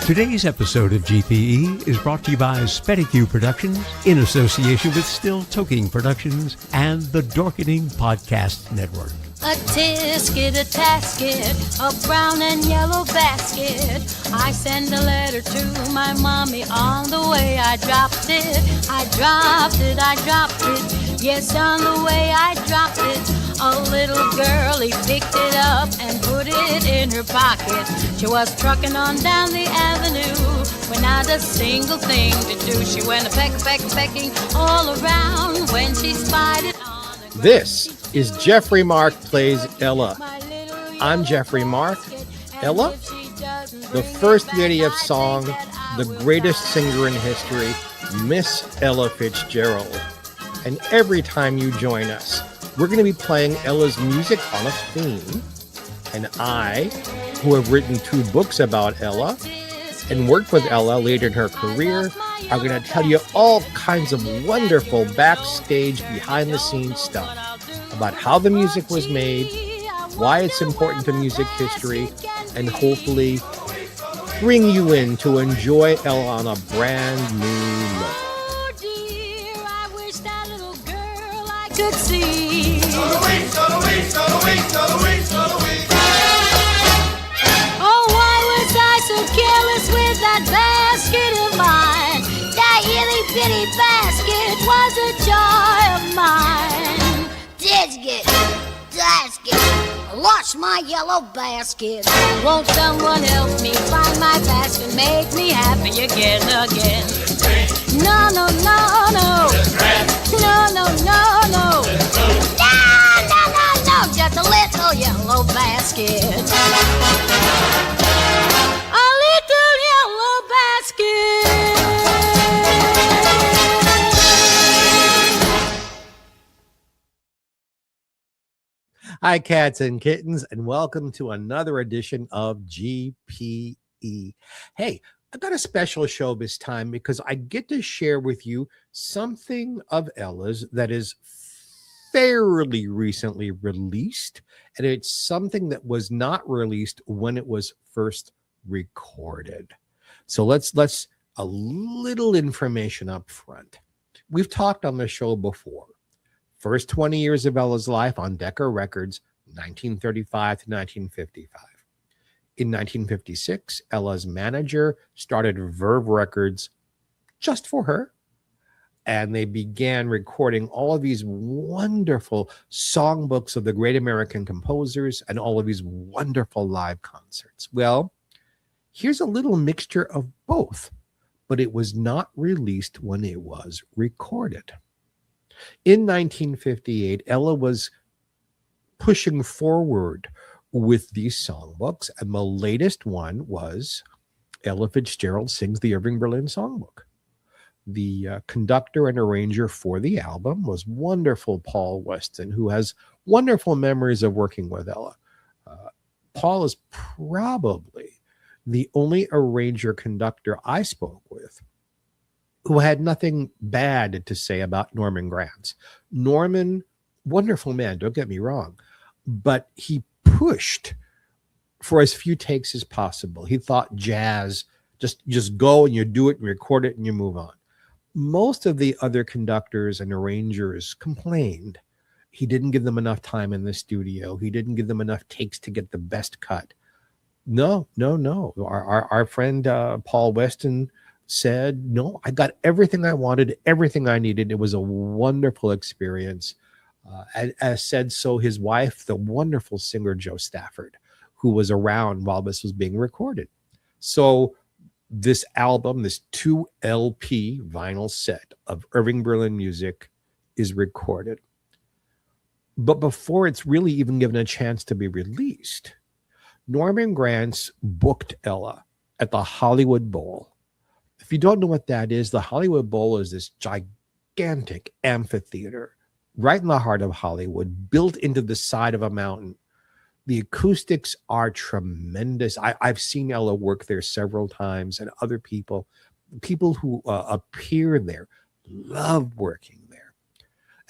Today's episode of GPE is brought to you by Spedicue Productions in association with Still Toking Productions and the Dorkening Podcast Network. A tisket, a tasket, a brown and yellow basket. I send a letter to my mommy on the way. I dropped it, I dropped it, I dropped it. Yes, on the way I dropped it. A little girlie picked it up and put it in her pocket. She was trucking on down the avenue with not a single thing to do. She went pecking all around when she spied it on the ground. This is Geoffrey Mark Plays Ella. I'm Geoffrey Mark. Ella, the first lady of song, the greatest singer in history, Miss Ella Fitzgerald. And every time you join us, we're going to be playing Ella's music on a theme. And I, who have written 2 books about Ella and worked with Ella later in her career, are going to tell you all kinds of wonderful backstage, behind-the-scenes stuff about how the music was made, why it's important to music history, and hopefully bring you in to enjoy Ella on a brand new level. Could see. Oh, why was I so careless with that basket of mine? That itty bitty basket was a joy of mine. Basket, lost my yellow basket. Won't someone help me find my basket? Make me happy again. No, no, no, no. No, no, no, no. No, just a little yellow basket. A little yellow basket. Hi, cats and kittens, and welcome to another edition of GPE. Hey, I've got a special show this time because I get to share with you something of Ella's that is fairly recently released, and it's something that was not released when it was first recorded. So let's a little information up front. We've talked on the show before. First 20 years of Ella's life on Decca Records, 1935 to 1955. In 1956, Ella's manager started Verve Records just for her, and they began recording all of these wonderful songbooks of the great American composers and all of these wonderful live concerts. Well, here's a little mixture of both, but it was not released when it was recorded. In 1958, Ella was pushing forward with these songbooks, and the latest one was Ella Fitzgerald Sings the Irving Berlin Songbook. The conductor and arranger for the album was wonderful Paul Weston, who has wonderful memories of working with Ella. Paul is probably the only arranger conductor I spoke with who had nothing bad to say about Norman Granz. Norman, wonderful man, don't get me wrong, but he pushed for as few takes as possible. He thought jazz, just go and you do it and record it and you move on. Most of the other conductors and arrangers complained. He didn't give them enough time in the studio. He didn't give them enough takes to get the best cut. No. Our friend Paul Weston said, no, I got everything I wanted, everything I needed. It was a wonderful experience. As said so his wife, the wonderful singer Jo Stafford, who was around while this was being recorded. So this album, this 2 LP vinyl set of Irving Berlin music is recorded. But before it's really even given a chance to be released, Norman Granz booked Ella at the Hollywood Bowl. If you don't know what that is, the Hollywood Bowl is this gigantic amphitheater right in the heart of Hollywood, built into the side of a mountain. The acoustics are tremendous. I've seen Ella work there several times, and other people who appear there love working there.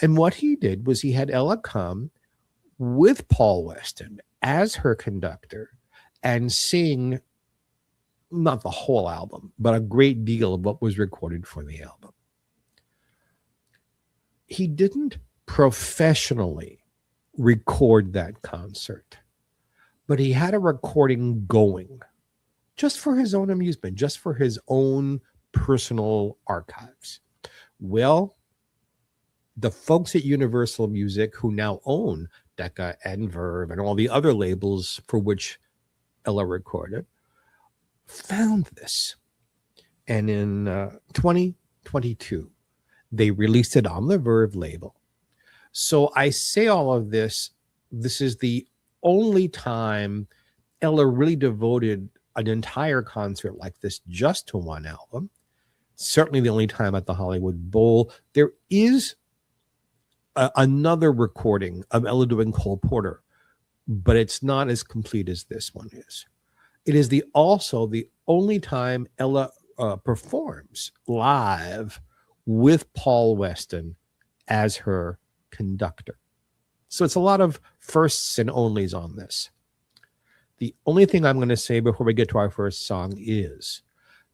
And what he did was he had Ella come with Paul Weston as her conductor and sing not the whole album, but a great deal of what was recorded for the album. He didn't professionally record that concert, but he had a recording going just for his own amusement, just for his own personal archives. Well, the folks at Universal Music, who now own Decca and Verve and all the other labels for which Ella recorded, found this. And in 2022, they released it on the Verve label. So I say all of this. This is the only time Ella really devoted an entire concert like this just to one album. Certainly the only time at the Hollywood Bowl. There is another recording of Ella doing Cole Porter, but it's not as complete as this one is. It is also the only time Ella performs live with Paul Weston as her conductor. So it's a lot of firsts and onlys on this. The only thing I'm going to say before we get to our first song is,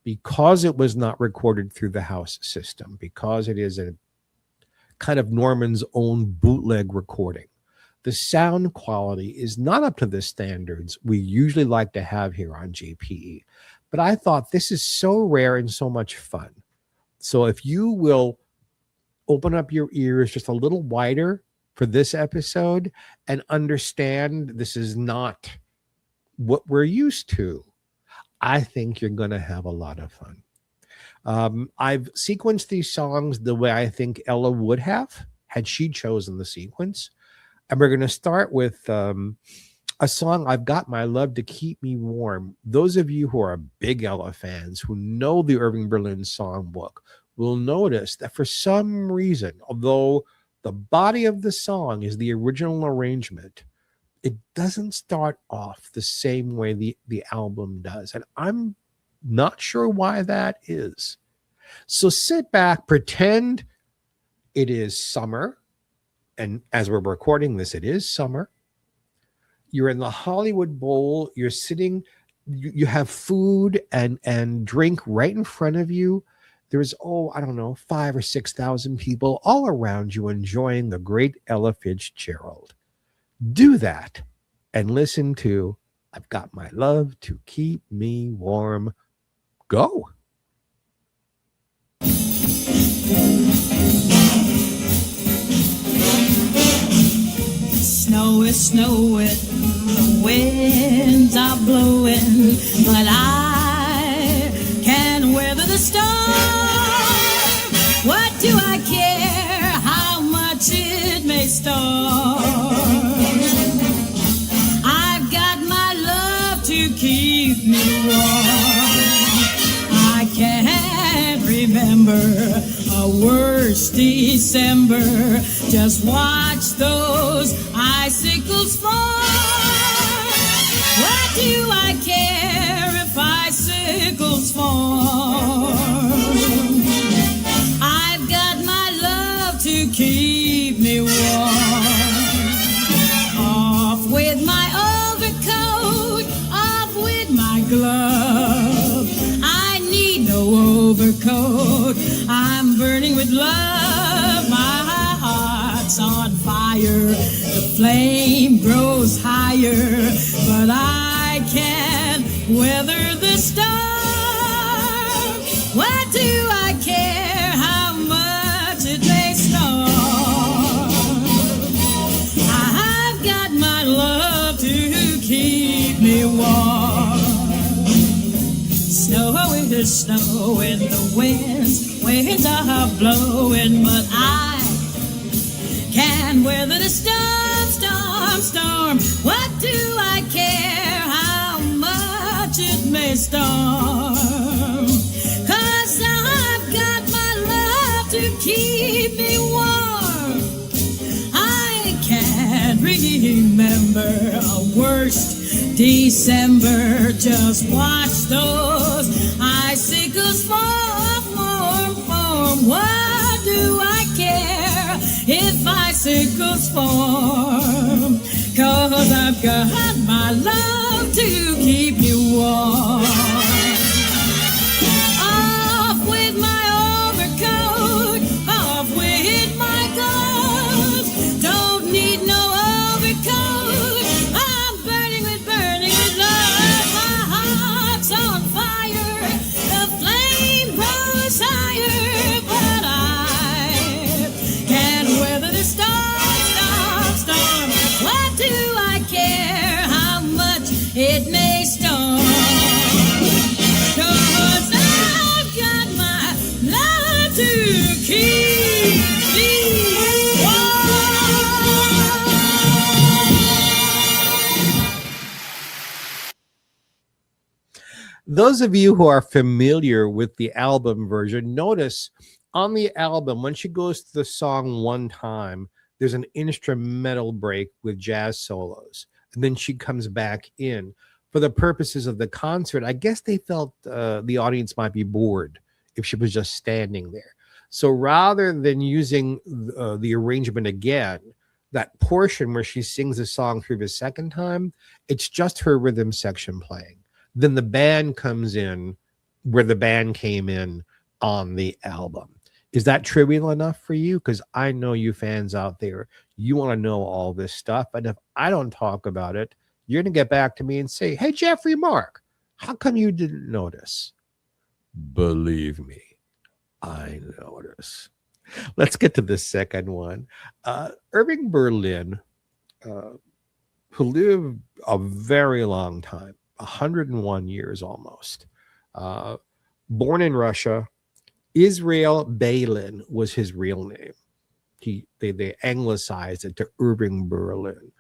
because it was not recorded through the house system, because it is a kind of Norman's own bootleg recording, the sound quality is not up to the standards we usually like to have here on GPE. But I thought this is so rare and so much fun. So if you will open up your ears just a little wider for this episode and understand this is not what we're used to, I think you're going to have a lot of fun. I've sequenced these songs the way I think Ella would have had she chosen the sequence. And we're going to start with a song, I've Got My Love to Keep Me Warm. Those of you who are big Ella fans, who know the Irving Berlin songbook, will notice that for some reason, although the body of the song is the original arrangement, it doesn't start off the same way the album does. And I'm not sure why that is. So sit back, pretend it is summer. And as we're recording this, it is summer. You're in the Hollywood Bowl. You're sitting, you have food and drink right in front of you. There's, 5,000 or 6,000 people all around you enjoying the great Ella Fitzgerald. Do that and listen to I've Got My Love to Keep Me Warm. Go. Snow is snowing, the winds are blowing, but I can weather the storm. What do I care how much it may storm? I've got my love to keep me warm. I can't remember a worse December. Just watch those icicles fall. What do I care if icicles fall? I've got my love to keep me warm. Off with my overcoat, off with my glove. I need no overcoat, I'm burning with love. My heart's on fire, the flame grows higher, but I can't weather the storm. What do I care how much it may storm? I've got my love to keep me warm. Snow is snowing, the winds are blowing, but I can weather the storm, storm, storm. What do I care how much it may storm? 'Cause I've got my love to keep me warm. I can't remember a worst December. Just watch those icicles fall, form, form. What do I care if icicles form? 'Cause I've got my love to keep you warm. Those of you who are familiar with the album version, notice on the album, when she goes to the song one time, there's an instrumental break with jazz solos. And then she comes back in. For the purposes of the concert, I guess they felt the audience might be bored if she was just standing there. So rather than using the arrangement again, that portion where she sings the song through the second time, it's just her rhythm section playing. Then the band comes in where the band came in on the album. Is that trivial enough for you? Because I know you fans out there, you want to know all this stuff. And if I don't talk about it, you're going to get back to me and say, hey, Geoffrey Mark, how come you didn't notice? Believe me, I notice. Let's get to the second one. Irving Berlin, who lived a very long time, 101 years almost. Born in Russia, Israel Berlin was his real name. They anglicized it to Irving Berlin.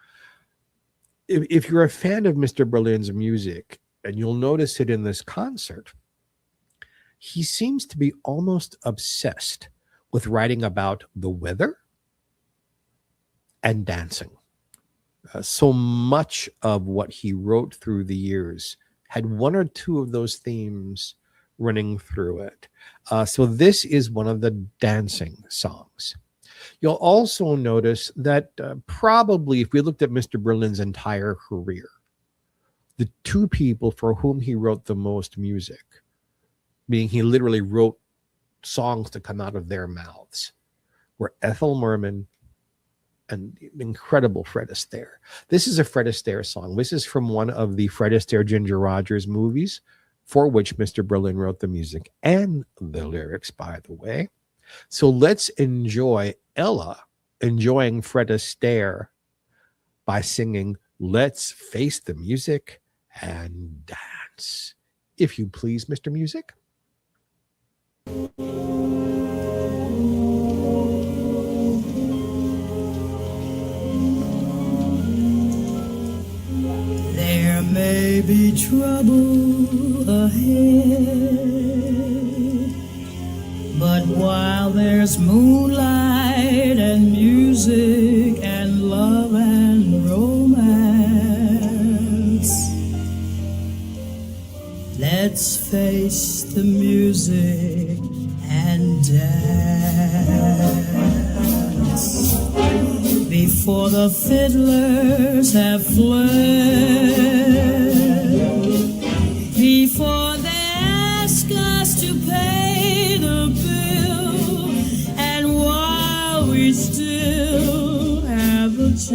If you're a fan of Mr. Berlin's music, and you'll notice it in this concert, he seems to be almost obsessed with writing about the weather and dancing. So much of what he wrote through the years had one or two of those themes running through it. So this is one of the dancing songs. You'll also notice that probably if we looked at Mr. Berlin's entire career, the two people for whom he wrote the most music, meaning he literally wrote songs to come out of their mouths, were Ethel Merman and the incredible Fred Astaire. This is a Fred Astaire song. This is from one of the Fred Astaire Ginger Rogers movies, for which Mr. Berlin wrote the music and the lyrics, by the way. So let's enjoy Ella enjoying Fred Astaire by singing Let's Face the Music and Dance. If you please, Mr. Music. There may be trouble ahead, but while there's moonlight and music and love and romance, let's face the music and dance. Before the fiddlers have fled, before they ask us to pay the bill, and while we still have a chance,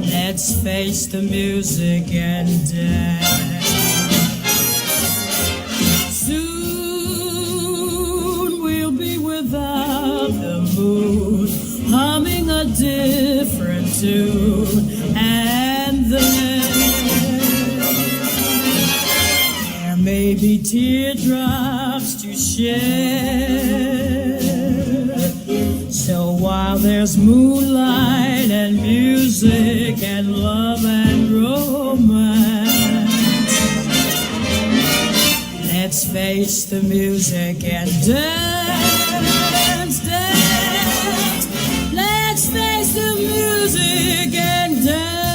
let's face the music and dance. Soon we'll be without the moon, humming a different tune, and then there may be teardrops to shed. So while there's moonlight and music and love and romance, let's face the music and dance, dance. Let's face the music and dance.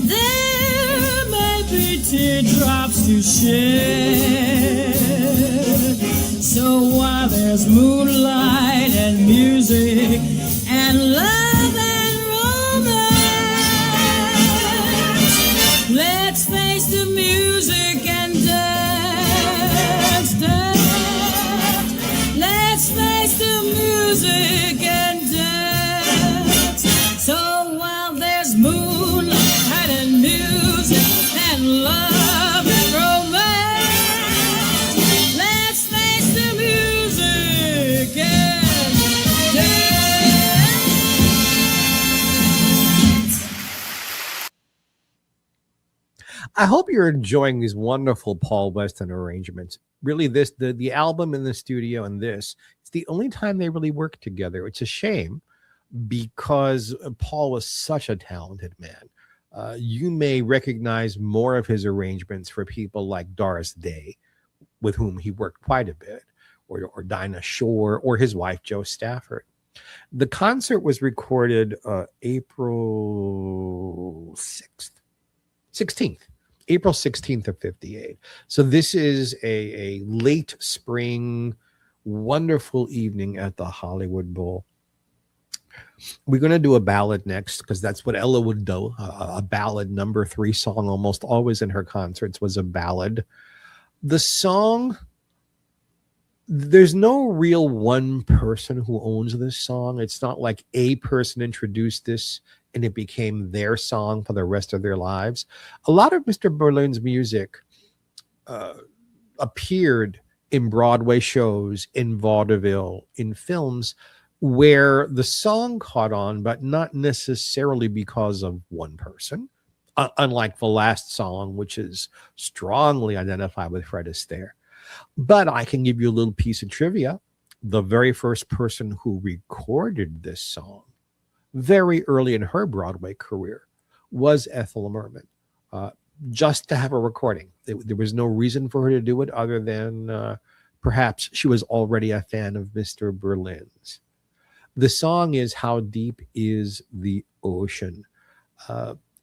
There may be teardrops to shed. So while there's moonlight and music and love and romance, let's face the music and dance, dance. Let's face the music and dance. So while there's moonlight and music and love and romance, let's face the music and dance. I hope you're enjoying these wonderful Paul Weston arrangements. Really, the album in the studio and this, it's the only time they really work together. It's a shame because Paul was such a talented man. You may recognize more of his arrangements for people like Doris Day, with whom he worked quite a bit, or Dinah Shore, or his wife, Jo Stafford. The concert was recorded April 16th of 58. So this is a late spring, wonderful evening at the Hollywood Bowl. We're going to do a ballad next because that's what Ella would do. A ballad, number 3 song, almost always in her concerts was a ballad. The song, there's no real one person who owns this song. It's not like a person introduced this and it became their song for the rest of their lives. A lot of Mr. Berlin's music appeared in Broadway shows, in vaudeville, in films, where the song caught on, but not necessarily because of one person, unlike the last song, which is strongly identified with Fred Astaire. But I can give you a little piece of trivia. The very first person who recorded this song very early in her Broadway career was Ethel Merman, just to have a recording. There was no reason for her to do it other than perhaps she was already a fan of Mr. Berlin's. The song is How Deep Is the Ocean?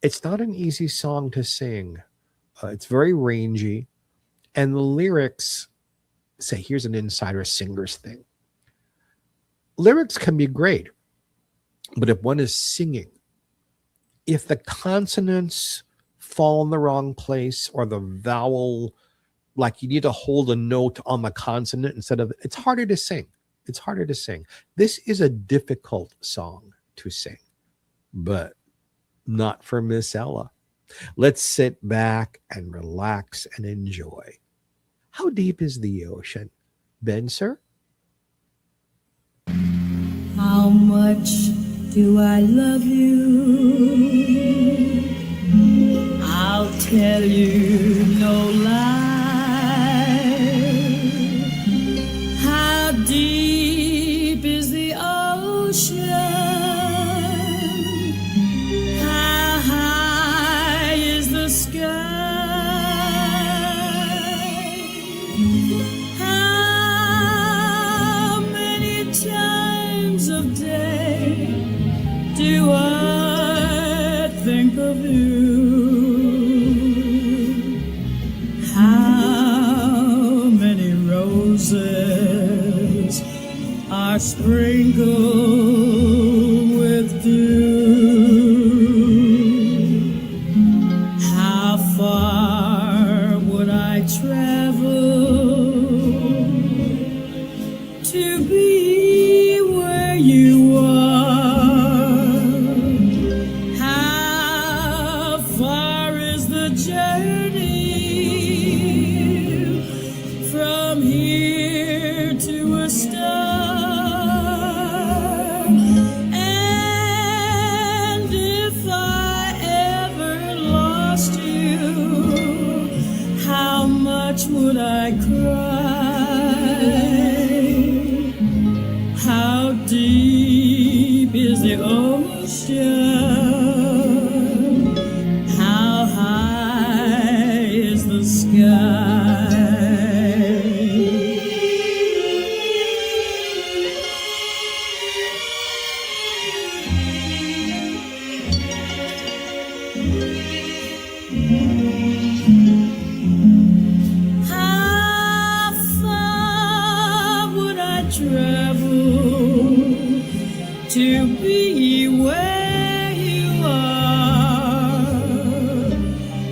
It's not an easy song to sing. It's very rangy. And the lyrics say, here's an insider singer's thing. Lyrics can be great, but if one is singing, if the consonants fall in the wrong place or the vowel, like you need to hold a note on the consonant instead of, it's harder to sing. It's harder to sing. This is a difficult song to sing, but not for Miss Ella. Let's sit back and relax and enjoy. How deep is the ocean? Ben, sir? How much do I love you? I'll tell you no lie. How deep is the ocean? How high is the sky? How many times a day do I think of you? How many roses are sprinkled with dew? How far would I travel to be where you are? How far is the journey from here to a star? And if I ever lost you, how much would I cry? How deep is the ocean? How high is the sky? How far would I travel to be where you are?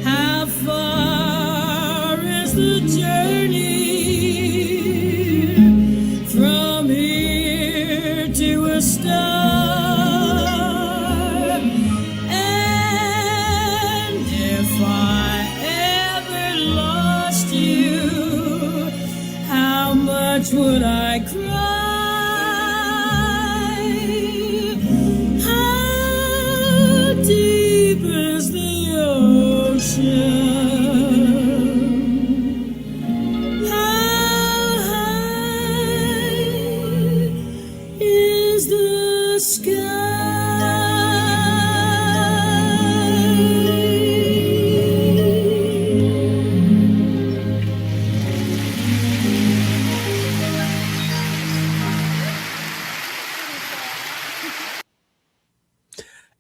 How far is the journey from here to a star? And if I ever lost you, how much would I cry? How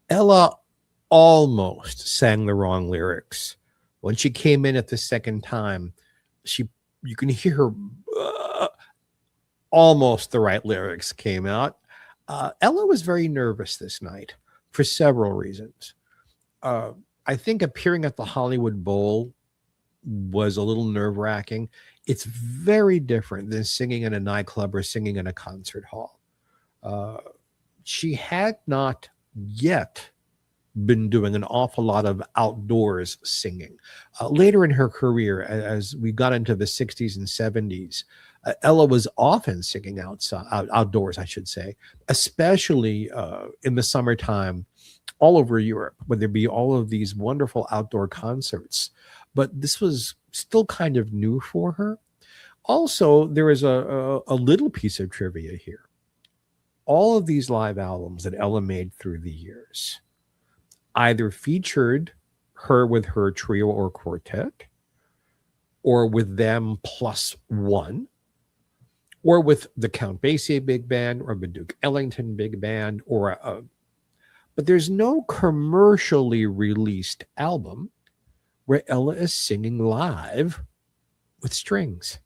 Ella almost sang the wrong lyrics. When she came in at the second time, you can hear her almost the right lyrics came out. Ella was very nervous this night for several reasons. I think appearing at the Hollywood Bowl was a little nerve-wracking. It's very different than singing in a nightclub or singing in a concert hall. She had not yet been doing an awful lot of outdoors singing. Later in her career, as we got into the 60s and 70s, Ella was often singing outdoors, I should say, especially in the summertime all over Europe, where there'd be all of these wonderful outdoor concerts. But this was still kind of new for her. Also, there is a little piece of trivia here. All of these live albums that Ella made through the years either featured her with her trio or quartet, or with them plus one, or with the Count Basie Big Band, or the Duke Ellington Big Band, but there's no commercially released album where Ella is singing live with strings.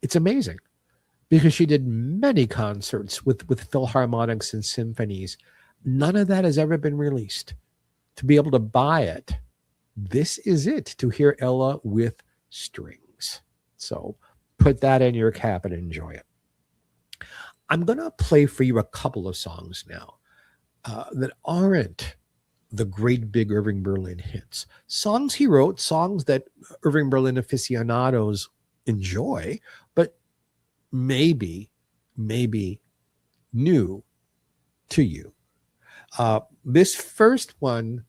It's amazing, because she did many concerts with philharmonics and symphonies. None of that has ever been released. To be able to buy it, this is it, to hear Ella with strings. So put that in your cap and enjoy it. I'm going to play for you a couple of songs now that aren't the great big Irving Berlin hits. Songs he wrote, songs that Irving Berlin aficionados enjoy, but maybe new to you. This first one,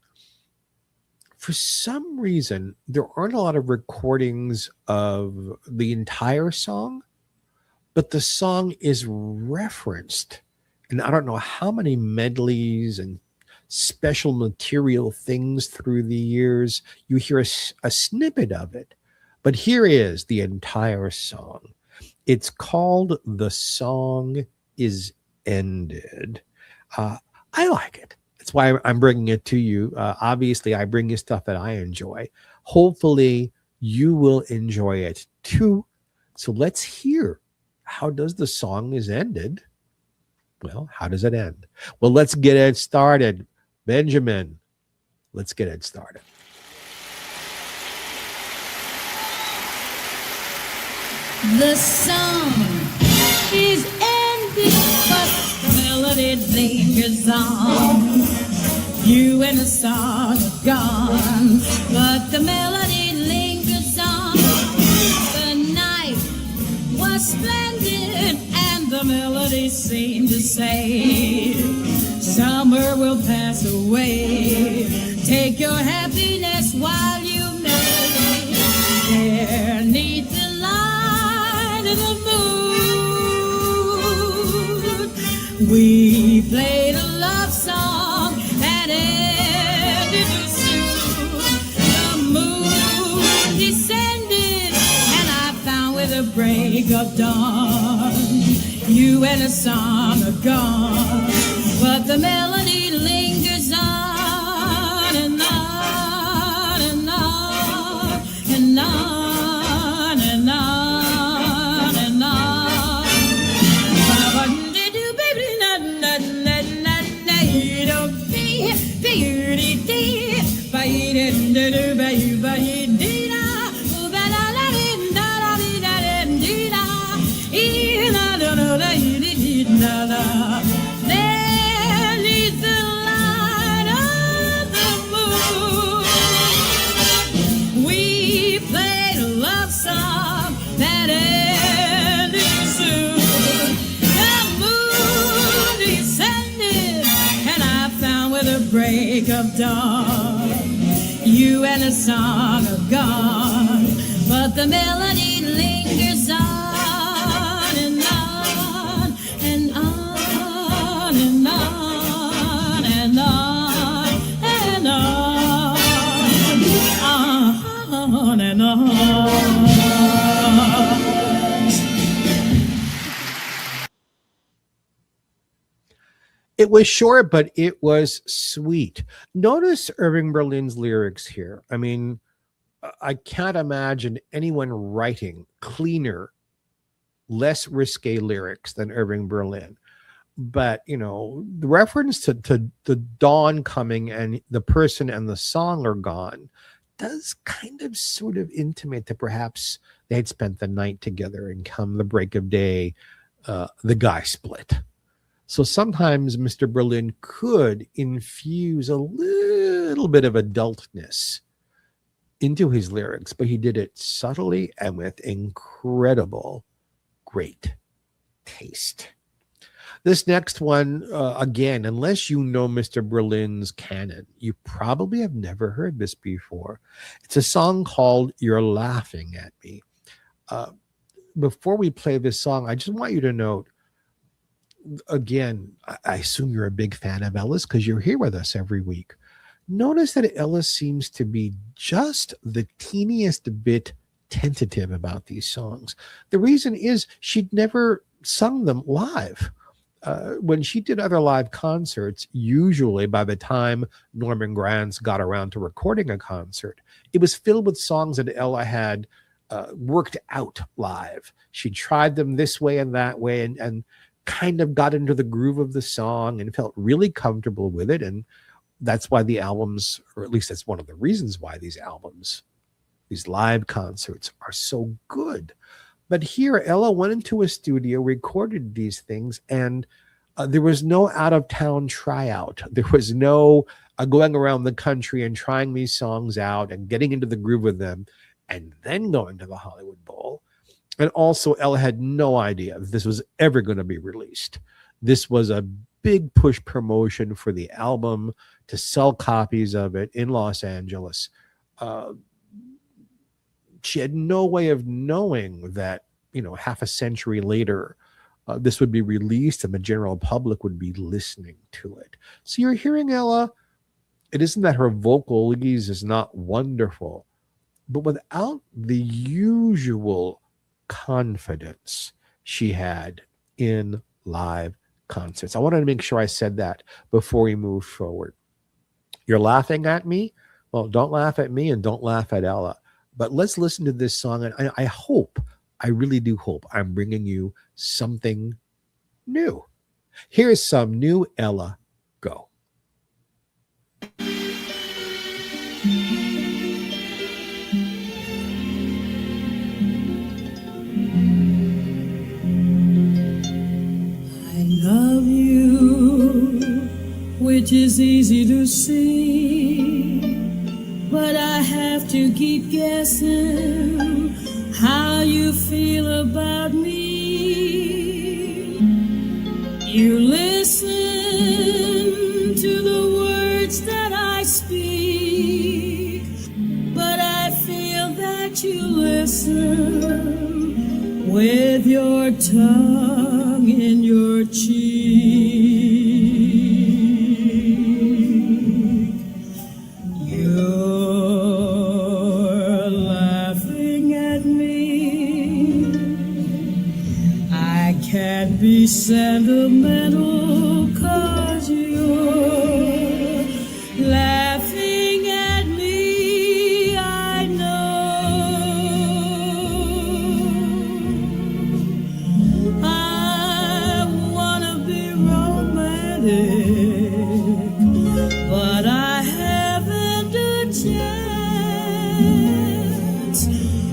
for some reason, there aren't a lot of recordings of the entire song, but the song is referenced in I don't know how many medleys and special material things through the years. You hear a snippet of it, but here is the entire song. It's called "The Song Is Ended." I like it. That's why I'm bringing it to you. Obviously, I bring you stuff that I enjoy. Hopefully, you will enjoy it too. So let's hear, how does the song is ended? Well, how does it end? Well, let's get it started. Benjamin, let's get it started. The song is ended, but the melody lingers on. You and the song are gone, but the melody lingers on. The night was splendid, and the melody seemed to say, summer will pass away. Take your happiness while you may. There neath the light of the moon, we played a love song that ended too soon. The moon descended, and I found with the break of dawn, you and the song are gone, but the melody lingers on and on and on and on and on and on. Baby, na na na na na, you don't be beauty dee, bye dee dee bye bye dee da, ba la la dee da da dee da dee da, ee na na na na dee da da. There neath the light of the moon, we played a love song that ended soon. The moon descended, and I found with the break of dawn, you and the song are gone, but the melody lingers on and on and on It was short, but it was sweet. Notice Irving Berlin's lyrics here. I mean, I can't imagine anyone writing cleaner, less risque lyrics than Irving Berlin. But, you know, the reference to the dawn coming and the person and the song are gone does kind of sort of intimate that perhaps they had spent the night together and come the break of day, the guy split. So sometimes Mr. Berlin could infuse a little bit of adultness into his lyrics, but he did it subtly and with incredible, great taste. This next one, again, unless you know Mr. Berlin's canon, you probably have never heard this before. It's a song called You're Laughing at Me. Before we play this song, I just want you to note, again, I assume you're a big fan of Ella's because you're here with us every week. Notice that Ella seems to be just the teeniest bit tentative about these songs. The reason is she'd never sung them live. When she did other live concerts, usually by the time Norman Granz got around to recording a concert, it was filled with songs that Ella had worked out live. She tried them this way and that way and kind of got into the groove of the song and felt really comfortable with it. And that's why the albums, or at least that's one of the reasons why these albums, these live concerts are so good. But here, Ella went into a studio, recorded these things, and there was no out-of-town tryout. There was no going around the country and trying these songs out and getting into the groove with them and then going to the Hollywood Bowl. And also, Ella had no idea if this was ever going to be released. This was a big push promotion for the album to sell copies of it in Los Angeles. She had no way of knowing that, you know, half a century later, this would be released and the general public would be listening to it. So you're hearing Ella. It isn't that her vocal ease is not wonderful, but without the usual confidence she had in live concerts. I wanted to make sure I said that before we move forward. You're laughing at me? Well, don't laugh at me and don't laugh at Ella. But let's listen to this song. And I hope, I really do hope I'm bringing you something new. Here's some new Ella. Go. Love you, which is easy to see, but I have to keep guessing how you feel about me. You listen to the words that I speak, but I feel that you listen with your tongue in your cheek. You're laughing at me. I can't be sentimental 'cause you're laughing at me. I know I wanna be romantic, but I haven't a chance.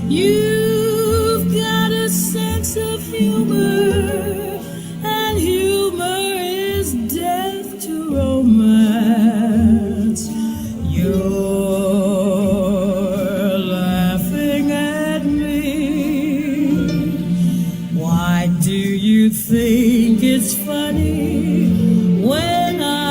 You've got a sense of humor, and humor is death to romance. You're laughing at me. Why do you think it's funny when I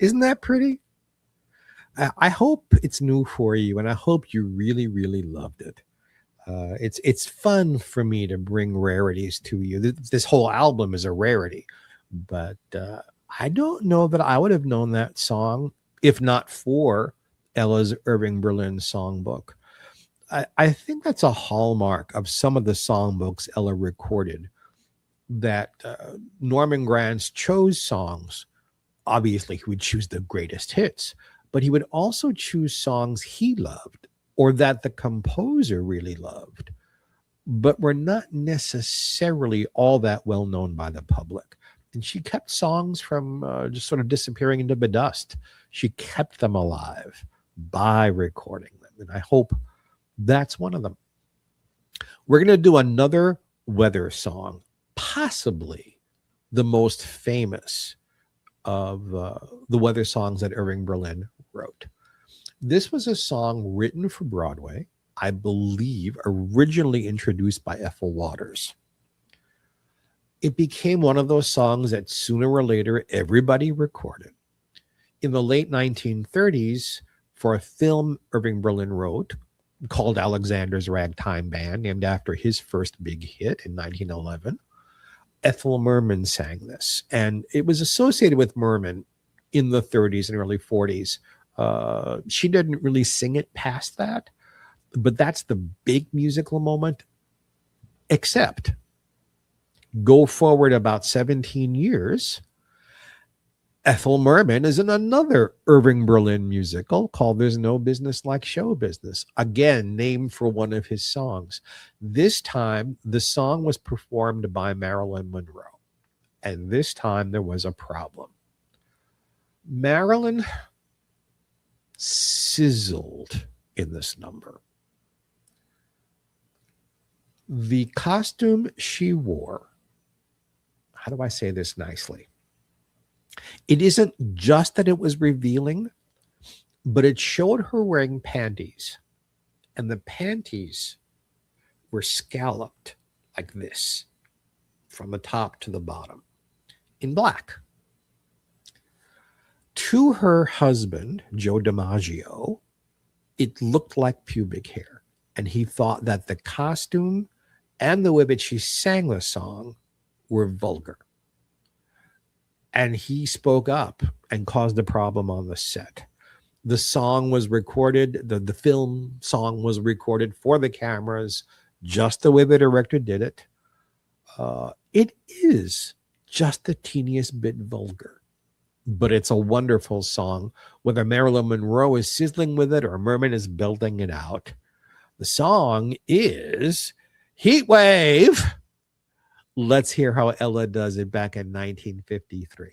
Isn't that pretty? I hope it's new for you, and I hope you really, really loved it. It's fun for me to bring rarities to you. This whole album is a rarity, but I don't know that I would have known that song if not for Ella's Irving Berlin songbook. I think that's a hallmark of some of the songbooks Ella recorded, that Norman Granz chose songs. Obviously, he would choose the greatest hits, but he would also choose songs he loved or that the composer really loved, but were not necessarily all that well known by the public. And she kept songs from just sort of disappearing into the dust. She kept them alive by recording them. And I hope that's one of them. We're going to do another weather song, possibly the most famous of the weather songs that Irving Berlin wrote. This was a song written for Broadway, I believe originally introduced by Ethel Waters. It became one of those songs that sooner or later everybody recorded. In the late 1930s, for a film Irving Berlin wrote called Alexander's Ragtime Band, named after his first big hit in 1911, Ethel Merman sang this. And it was associated with Merman in the 30s and early 40s. She didn't really sing it past that, but that's the big musical moment. Except go forward about 17 years, Ethel Merman is in another Irving Berlin musical called There's No Business Like Show Business, again named for one of his songs. This time, the song was performed by Marilyn Monroe, and this time there was a problem. Marilyn sizzled in this number. The costume she wore, how do I say this nicely? It isn't just that it was revealing, but it showed her wearing panties, and the panties were scalloped like this from the top to the bottom in black. To her husband, Joe DiMaggio, it looked like pubic hair, and he thought that the costume and the way that she sang the song were vulgar. And he spoke up and caused a problem on the set. The song was recorded, the film song was recorded for the cameras, just the way the director did it. It is just the teeniest bit vulgar, but it's a wonderful song. Whether Marilyn Monroe is sizzling with it or Merman is belting it out, the song is Heat Wave. Let's hear how Ella does it back in 1953.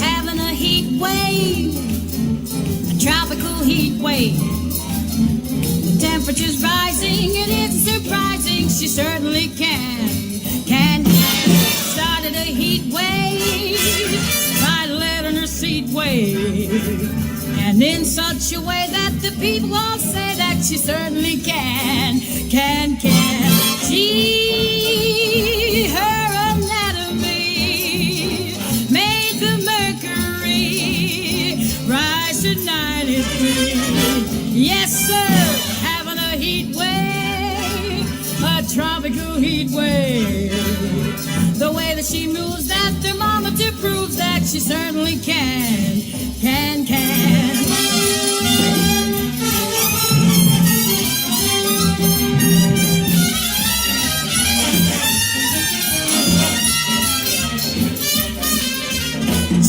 Having a heat wave, a tropical heat wave. The temperature's rising and it's surprising she certainly can. Started a heat wave by letting her seat wave, and in such a way that the people all say that she certainly can. She, her anatomy made the mercury rise to 93. Yes, sir, having a heat wave, a tropical heat wave. The way that she moves, that thermometer proves that she certainly can.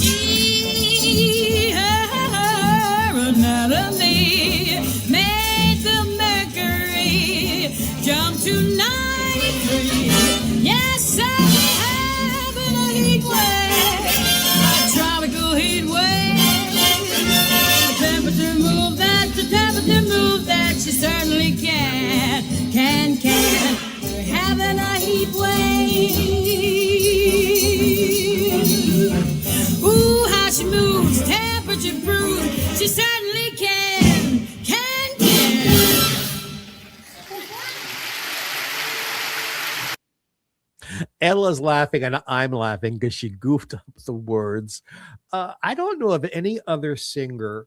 Gee, her anatomy made the mercury jump to 93. Yes, sir. She certainly can. We're having a heat wave. Ooh, how she moves, temperature proof. She certainly Ella's laughing and I'm laughing because she goofed up the words. I don't know of any other singer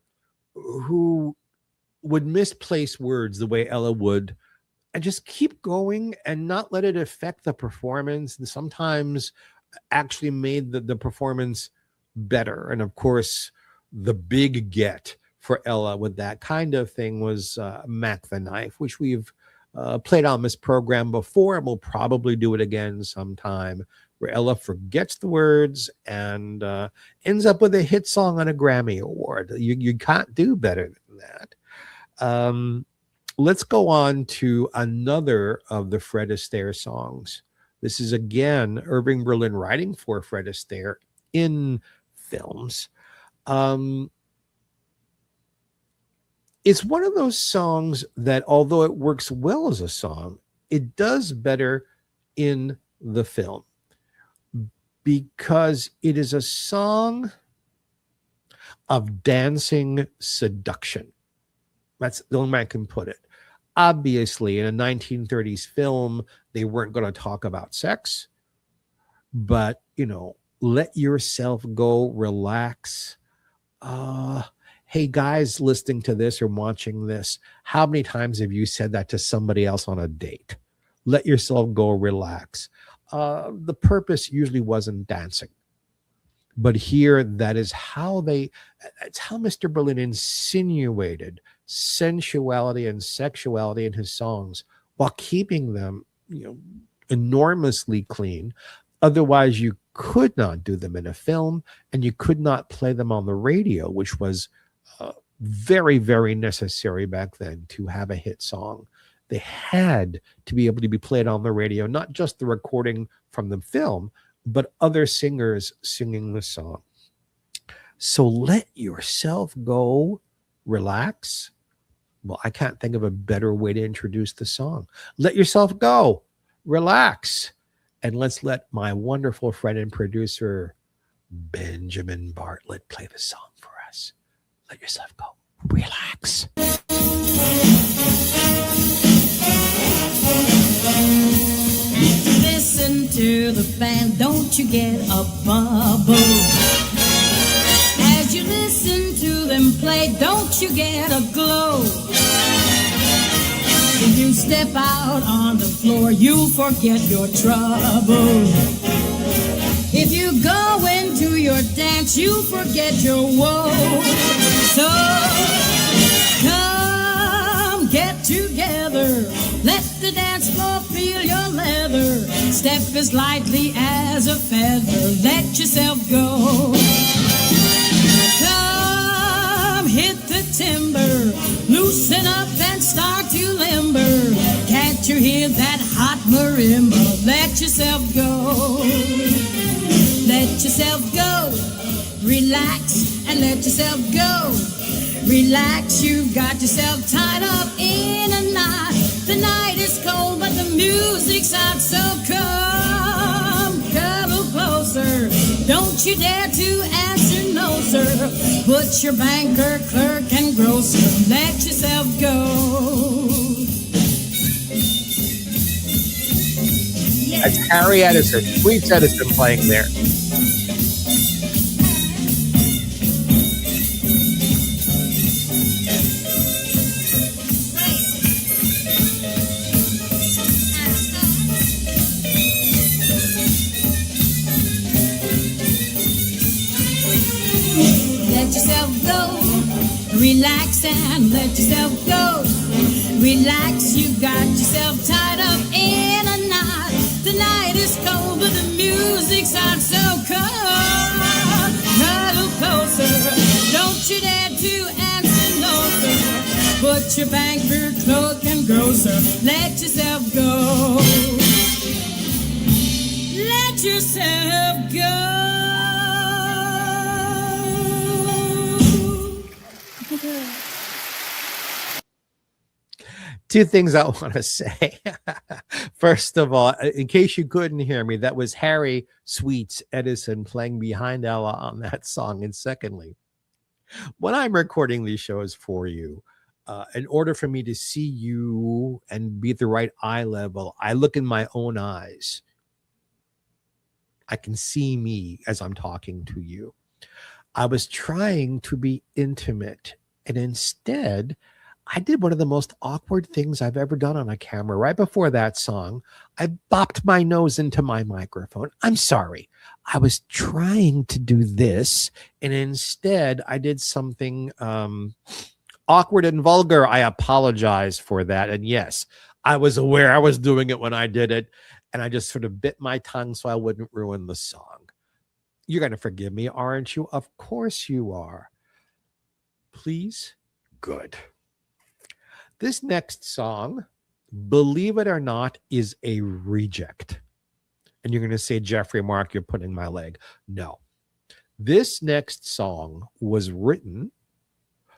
who would misplace words the way Ella would and just keep going and not let it affect the performance, and sometimes actually made the performance better. And of course, the big get for Ella with that kind of thing was Mac the Knife, which we've played on this program before, and we'll probably do it again sometime, where Ella forgets the words and ends up with a hit song on a Grammy Award. You can't do better than that. Let's go on to another of the Fred Astaire songs. This is again Irving Berlin writing for Fred Astaire in films. It's one of those songs that, although it works well as a song, it does better in the film because it is a song of dancing seduction. That's the only way I can put it. Obviously, in a 1930s film, they weren't going to talk about sex, but, you know, let yourself go, relax. Hey, guys listening to this or watching this, how many times have you said that to somebody else on a date? Let yourself go, relax. The purpose usually wasn't dancing. But here, it's how Mr. Berlin insinuated sensuality and sexuality in his songs while keeping them, you know, enormously clean. Otherwise, you could not do them in a film, and you could not play them on the radio, which was very, very necessary back then to have a hit song. They had to be able to be played on the radio, not just the recording from the film, but other singers singing the song. So let yourself go, relax. Well, I can't think of a better way to introduce the song. Let yourself go, relax. And let's let my wonderful friend and producer, Benjamin Bartlett, play the song for us. Let yourself go, relax. Listen to the band, don't you get a bubble? As you listen to them play, don't you get a glow? If you step out on the floor, you'll forget your trouble. If you go into your dance, you forget your woe. So come get together, let the dance floor feel your leather. Step as lightly as a feather, let yourself go. Come hit the timber, loosen up and start to limber. Can't you hear that hot marimba? Let yourself go. Let yourself go, relax and let yourself go. Relax, you've got yourself tied up in a knot. The night is cold, but the music's out, so come cuddle closer. Don't you dare to answer no, sir. Put your banker, clerk, and grocer. Let yourself go. That's Harry Edison, Sweet Edison playing there. Let yourself go, relax and let yourself go. Relax, you got yourself tied up in a knot. The night is cold, but the music's out, so come cuddle closer. Don't you dare to answer no, sir. Put your banker, cloak, and grocer. Let yourself go. Let yourself go. Two things I want to say. First of all, in case you couldn't hear me, that was Harry Sweets Edison playing behind Ella on that song. And secondly, when I'm recording these shows for you, in order for me to see you and be at the right eye level, I look in my own eyes. I can see me as I'm talking to you. I was trying to be intimate, and instead, I did one of the most awkward things I've ever done on a camera. Right before that song, I bopped my nose into my microphone. I'm sorry. I was trying to do this, and instead, I did something awkward and vulgar. I apologize for that. And yes, I was aware I was doing it when I did it, and I just sort of bit my tongue so I wouldn't ruin the song. You're going to forgive me, aren't you? Of course you are. Please? Good. This next song, believe it or not, is a reject. And you're going to say, Geoffrey Mark, you're putting my leg. No. This next song was written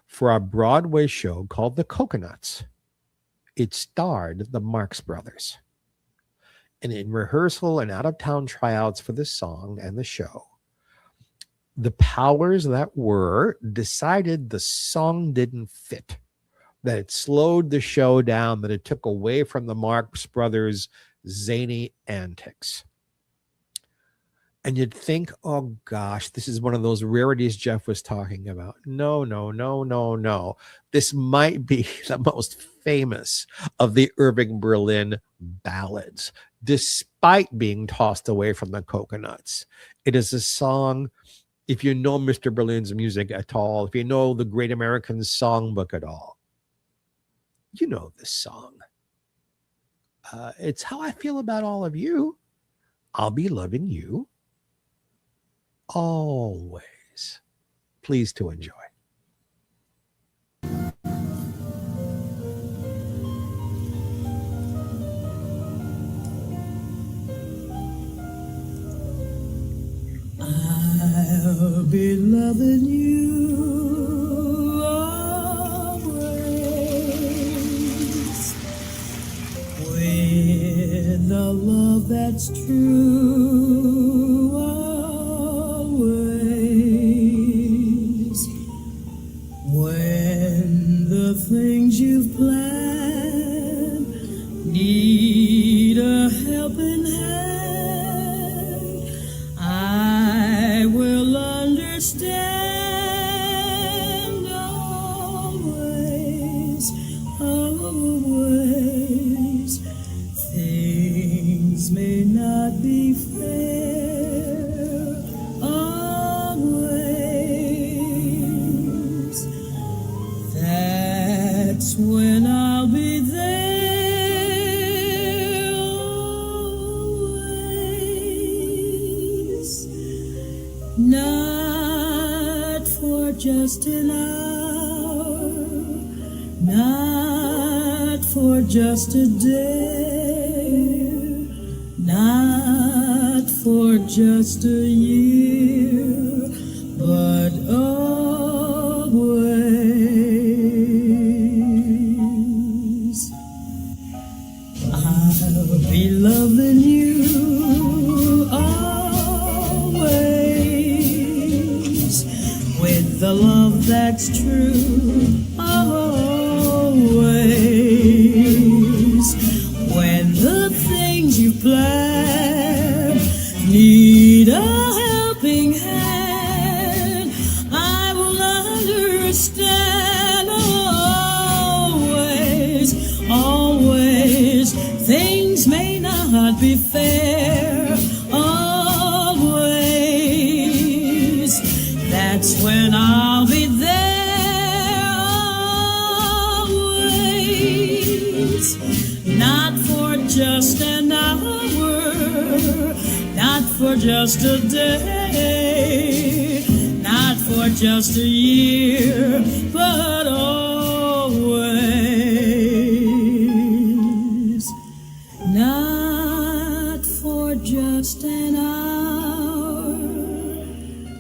for a Broadway show called The Coconuts. It starred the Marx Brothers. And in rehearsal and out-of-town tryouts for the song and the show, the powers that were decided the song didn't fit, that it slowed the show down, that it took away from the Marx Brothers' zany antics. And you'd think, oh gosh, this is one of those rarities Jeff was talking about. No, no, no, no, no. This might be the most famous of the Irving Berlin ballads, despite being tossed away from the Coconuts. It is a song, if you know Mr. Berlin's music at all, if you know the Great American Songbook at all, you know this song. It's how I feel about all of you. I'll be loving you always. Please to enjoy. I'll be loving you always, with the love that's true, always, when the things you've planned need a helping hand, I will understand always, always. Things may not be fair always. That's when I'll be there always. Not for just an hour, not for just a day, not for just a year, but always. I'll be loving you always, with the love that's true, always, when the things you plan need a helping hand, I will understand always, always. Things may not be fair always. That's when I'll be there always. Not for just an hour, not for just a day, not for just a year, but always. Not for just an hour,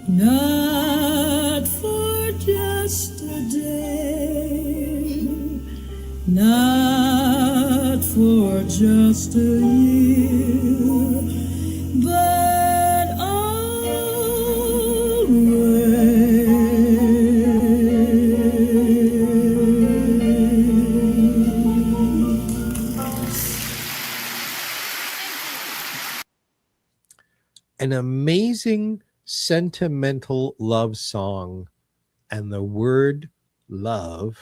not for just a day, not for just a year, but always. An amazing sentimental love song, and the word love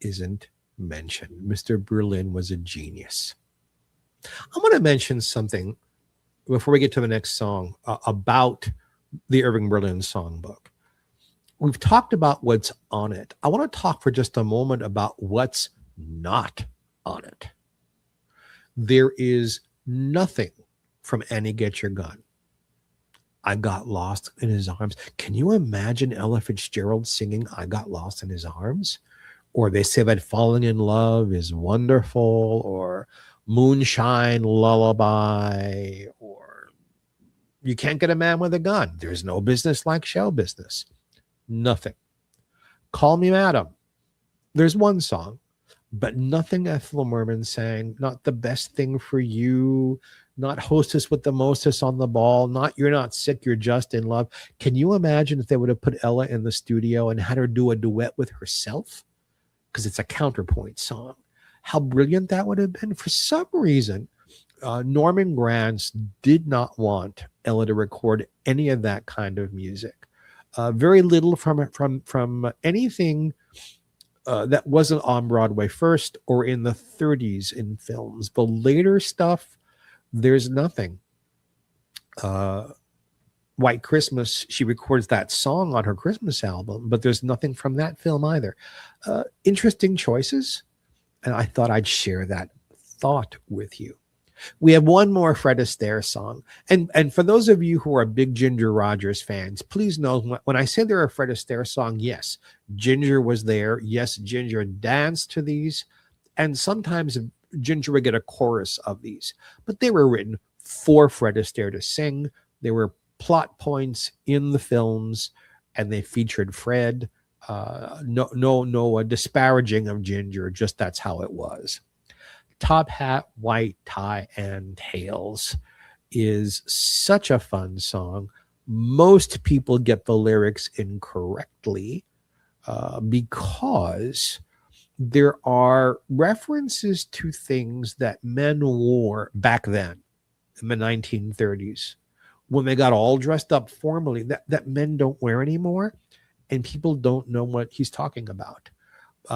isn't mentioned. Mr. Berlin was a genius. I want to mention something before we get to the next song about the Irving Berlin songbook. We've talked about what's on it. I want to talk for just a moment about what's not on it. There is nothing from Annie Get Your Gun. I Got Lost in His Arms. Can you imagine Ella Fitzgerald singing I Got Lost in His Arms? Or They Say That Falling in Love is Wonderful, or Moonshine Lullaby, or You Can't Get a Man with a Gun. There's no business like show business. Nothing. Call Me Madam. There's one song, but nothing Ethel Merman sang. Not The Best Thing for You, not Hostess with the Mostess on the Ball, not You're Not Sick, You're Just in Love. Can you imagine if they would have put Ella in the studio and had her do a duet with herself? Because it's a counterpoint song. How brilliant that would have been. For some reason, Norman Granz did not want Ella to record any of that kind of music. Very little from anything that wasn't on Broadway first or in the 30s in films. The later stuff, there's nothing. White Christmas, she records that song on her Christmas album, but there's nothing from that film either. Interesting choices, and I thought I'd share that thought with you. We have one more Fred Astaire song. And for those of you who are big Ginger Rogers fans, please know when I say they're a Fred Astaire song, yes, Ginger was there. Yes, Ginger danced to these. And sometimes Ginger would get a chorus of these. But they were written for Fred Astaire to sing. They were plot points in the films, and they featured Fred. No disparaging of Ginger, just that's how it was. Top Hat, White Tie, and Tails is such a fun song. Most people get the lyrics incorrectly because there are references to things that men wore back then in the 1930s when they got all dressed up formally that men don't wear anymore, and people don't know what he's talking about.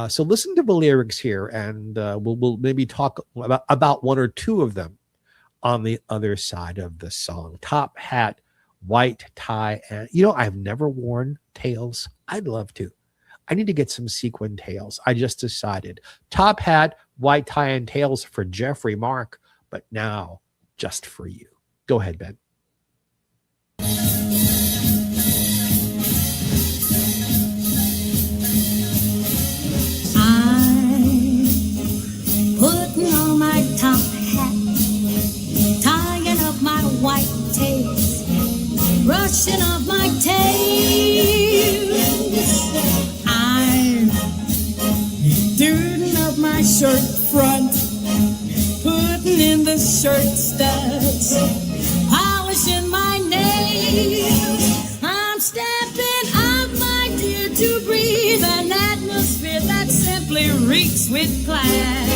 So listen to the lyrics here, and we'll maybe talk about one or two of them on the other side of the song. Top Hat, White Tie, and I've never worn tails. I'd love to. I need to get some sequin tails. I just decided. Top Hat, White Tie, and Tails for Geoffrey Mark, but now just for you. Go ahead, Ben. Putting on my top hat, tying up my white tails, brushing off my tails. I'm doing up my shirt front, putting in the shirt studs, polishing my nails. I'm stepping up, my dear, to breathe an atmosphere that simply reeks with class.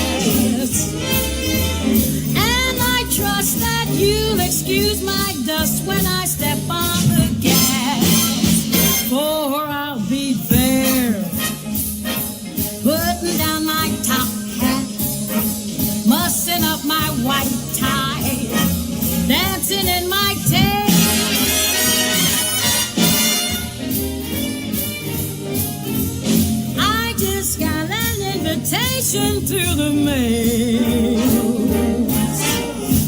And I trust that you'll excuse my dust when I step on the gas, for I'll be there, putting down my top hat, mussing up my white tie, dancing in my tail. I just got an invitation to the mail.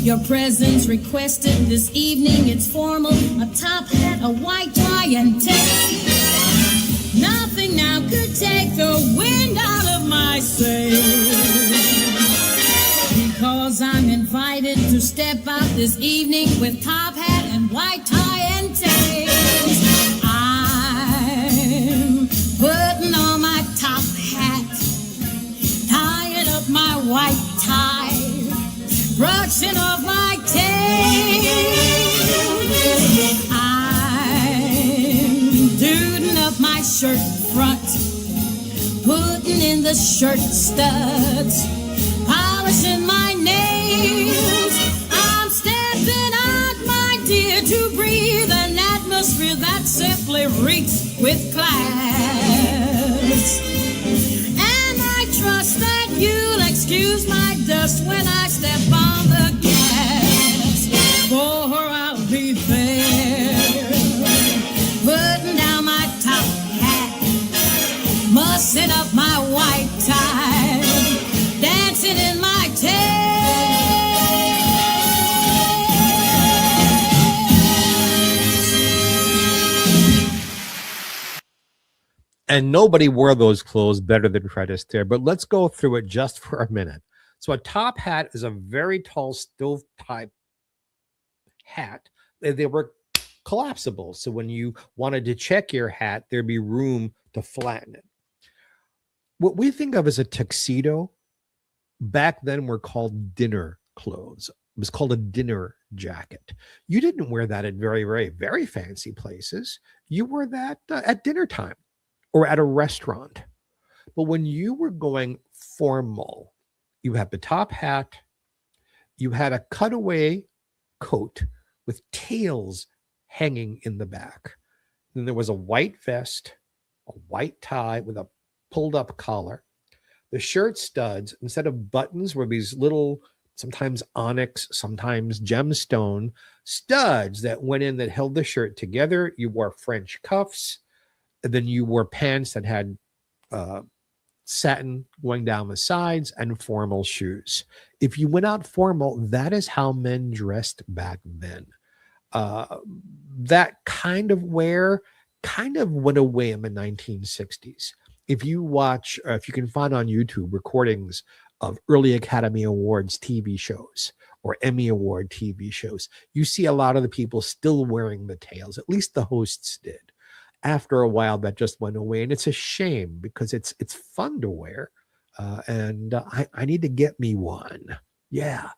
Your presence requested this evening, it's formal. A top hat, a white tie, and tail. Nothing now could take the wind out of my sails, because I'm invited to step out this evening with top hat and white tie and tails. I'm putting on my top hat, tying up my white tie, brushing off my tail. I'm doing up my shirt front, putting in the shirt studs, polishing my nails. I'm stepping out, my dear, to breathe an you that simply reeks with class. And I trust that you'll excuse my dust when I step on the gas, for I'll be there, putting down my top hat, mussing up my white tie, dancing in my tail. And nobody wore those clothes better than Fred Astaire. But let's go through it just for a minute. So a top hat is a very tall stovepipe hat. They were collapsible. So when you wanted to check your hat, there'd be room to flatten it. What we think of as a tuxedo back then were called dinner clothes. It was called a dinner jacket. You didn't wear that at very, very, very fancy places. You wore that at dinner time or at a restaurant. But when you were going formal, you had the top hat, you had a cutaway coat with tails hanging in the back. Then there was a white vest, a white tie with a pulled up collar. The shirt studs, instead of buttons, were these little, sometimes onyx, sometimes gemstone studs that went in that held the shirt together. You wore French cuffs. And then you wore pants that had satin going down the sides and formal shoes. If you went out formal, that is how men dressed back then. That kind of wear kind of went away in the 1960s. If you watch, if you can find on YouTube recordings of early Academy Awards TV shows or Emmy Award TV shows, you see a lot of the people still wearing the tails. At least the hosts did. After a while, that just went away, and it's a shame because it's fun to wear, and I need to get me one. Yeah.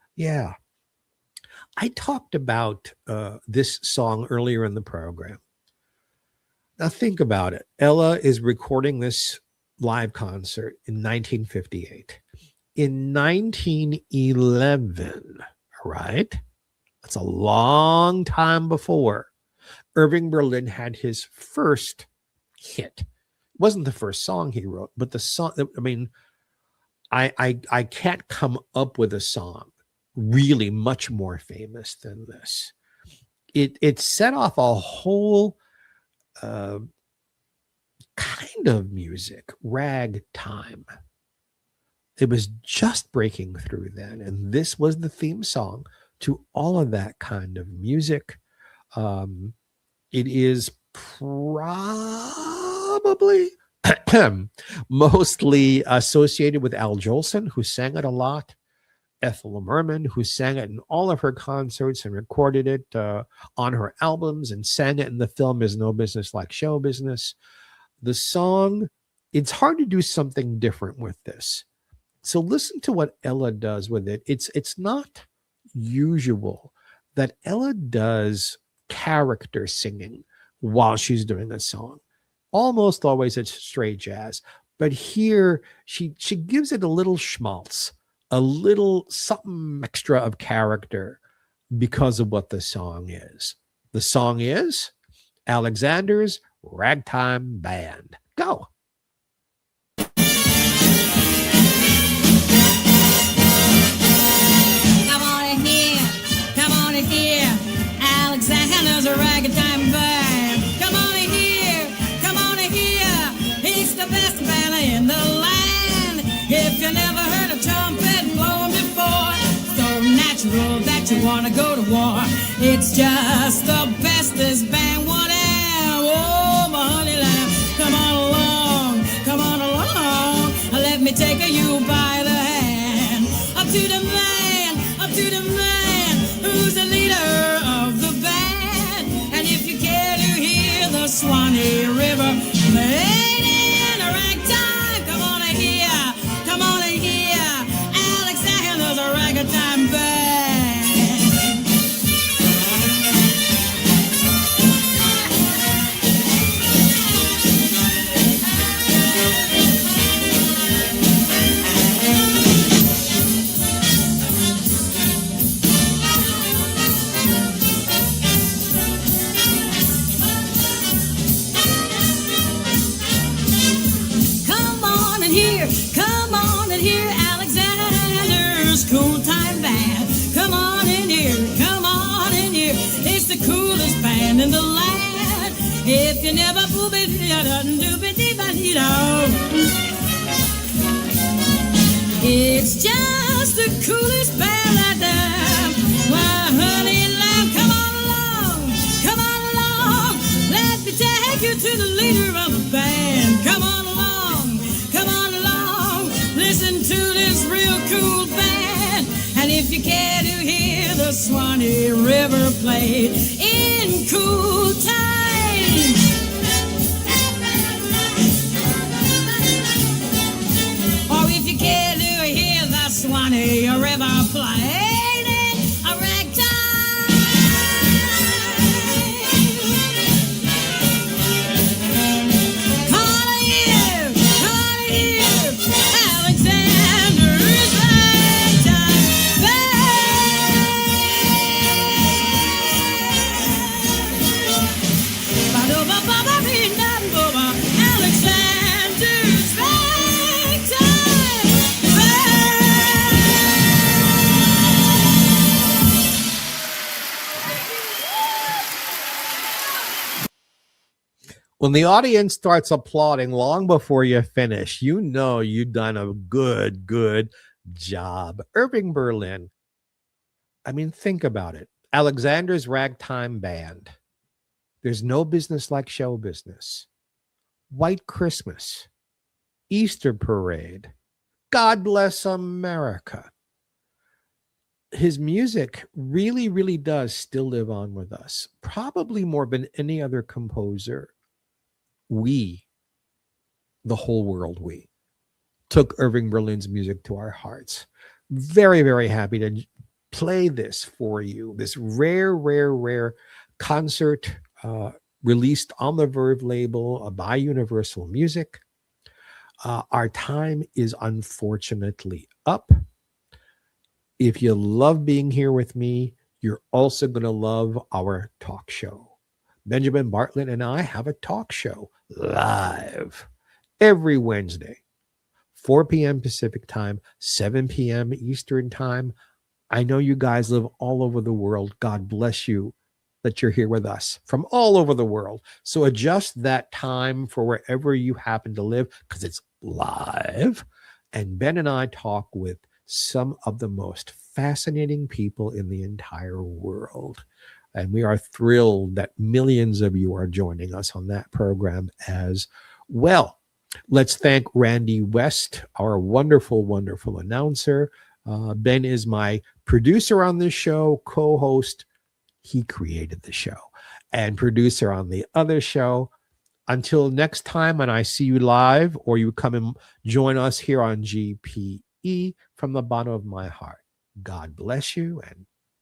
I talked about this song earlier in the program. Now think about it. Ella is recording this live concert in 1958. In 1911, right? That's a long time before. Irving Berlin had his first hit. It wasn't the first song he wrote, but the song, I mean, I can't come up with a song really much more famous than this. It set off a whole kind of music, ragtime. It was just breaking through then, and this was the theme song to all of that kind of music. It is probably mostly associated with Al Jolson, who sang it a lot, Ethel Merman, who sang it in all of her concerts and recorded it on her albums and sang it in the film Is No Business Like Show Business. The song, it's hard to do something different with this. So listen to what Ella does with it. It's not usual that Ella does character singing while she's doing a song. Almost always it's straight jazz, but here she gives it a little schmaltz, a little something extra of character because of what the song is. The song is Alexander's Ragtime Band. Go. Alexander's a ragtime band. Come on in here, it's the best band in the land. If you never heard a trumpet blowing before, so natural that you want to go to war. It's just the bestest band one am. Oh, my honey lamb, come on along, let me take you by the hand. Up to the man, who's the leader of the band. And if you care to hear the Swanee River made in a ragtime, come on in here, Alexander's a ragtime band. If you never poop it, it's just the coolest band out there. Why, honey, love, come on along. Let me take you to the leader of the band. Come on along. Listen to this real cool band. And if you care to hear the Swanee River played in cool time, or if you care to hear the Swanee River played in a ragtime, come on here, Alexander's ragtime Alexander's ragtime When the audience starts applauding long before you finish, you know you've done a good job. Irving Berlin. I mean, think about it. Alexander's Ragtime Band. There's no business like show business. White Christmas. Easter Parade. God Bless America. His music really does still live on with us. Probably more than any other composer. We, the whole world, we took Irving Berlin's music to our hearts. Very happy to play this for you. This rare concert released on the Verve label by Universal Music. Our time is unfortunately up. If you love being here with me, you're also going to love our talk show. Benjamin Bartlett and I have a talk show live every Wednesday, 4 p.m. Pacific time, 7 p.m. Eastern time. I know you guys live all over the world. God bless you that you're here with us from all over the world. So adjust that time for wherever you happen to live because it's live. And Ben and I talk with some of the most fascinating people in the entire world. And we are thrilled that millions of you are joining us on that program as well. Let's thank Randy West, our wonderful announcer. Ben is my producer on this show, co-host. He created the show. And producer on the other show. Until next time, and I see you live, or you come and join us here on GPE, from the bottom of my heart, God bless you and